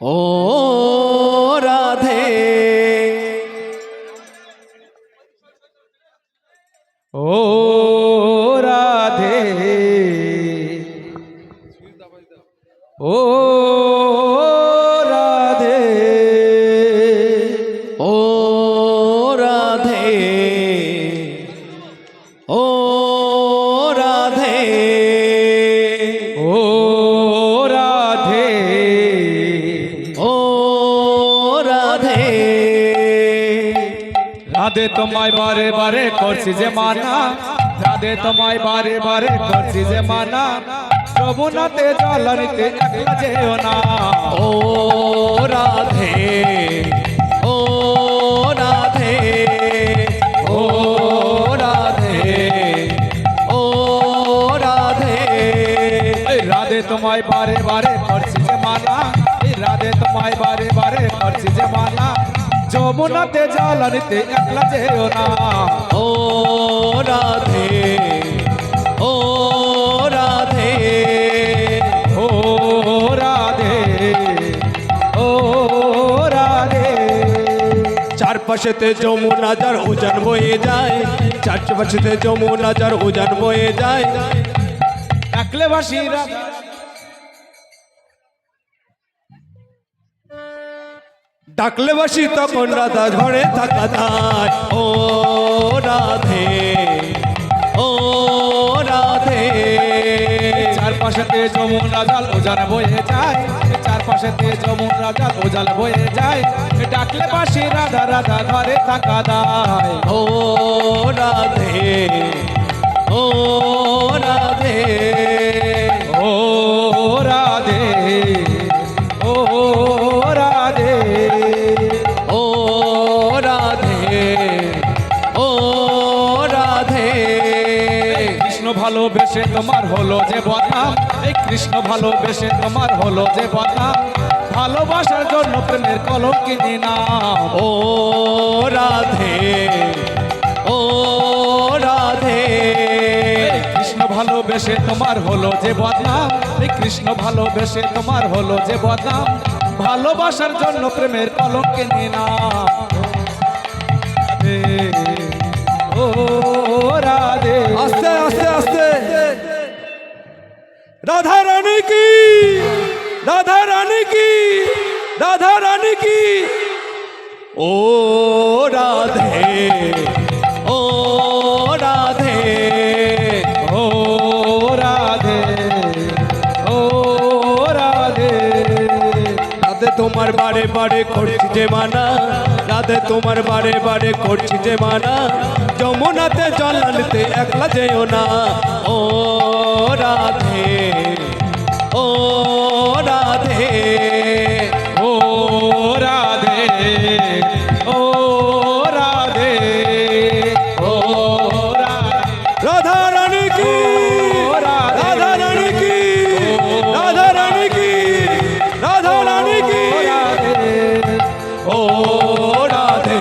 ও রাধে ও রাধে ও রাধে ও রাধে ও রাধে ও রাধে ও রাধে রাধে তোমায় বারে বারে করছি যে মানা রাধে তোমায় বারে বারে করছি যে মানা যমুনাতে জল নিতে একলা যেও না ও রাধে ও রাধে ও রাধে ও রাধে এই রাধে তোমায় বারে বারে করছি যে মানা এই রাধে তোমায় বারে বারে করছি যে মানা যমুনাতে জল নিতে একলা যেও না ও রাধে ও রাধে ও রাধে ও রাধে চারপাশেতে যমুনা যার উজান বয়ে যায় চারপাশেতে যমুনা যার উজান বয়ে যায় একলে বাসি রাধা ডাকলে বাসি তখন রাধা ঘরে থাকা যায় ও রাধে ও রাধে চারপাশেতে যমুনা জল উজান বয়ে যায় চারপাশেতে যমুনা জল উজান বয়ে যায় ডাকলে বাসি রাধা রাধা ঘরে থাকা দায় ও রাধে ও রাধে ও রাধে ও রাধে ও রাধে ও রাধে কৃষ্ণ ভালোবেসে তোমার হলো যে বদনাম এই কৃষ্ণ ভালোবেসে তোমার হলো যে বদনাম ভালোবাসার জন্য প্রেমের কলঙ্কিনী নাম ও রাধে ও রাধে কৃষ্ণ ভালোবেসে তোমার হলো যে বদনাম এই কৃষ্ণ ভালোবেসে তোমার হলো যে বদনাম ভালোবাসার জন্য প্রেমের কলঙ্কিনী নাম রাধে, ও রাধে আস্তে আস্তে আস্তে রাধা রানী কি রাধা রানী কি রাধা রানী কি ও রাধে ও রাধে ও রাধে ও রাধে রাধে তোমার বারে বারে করছি যে মানা রাধে তোমার বারে বারে করছি যে মানা যমুনাতে জল আনতে একলা যেও না ও রাধে ও রাধে ও রাধে ও রাধে ও রাধে রাধা রানী কি রাধা রানী কি রাধা রানী কি রাধা রানী কি ও রাধে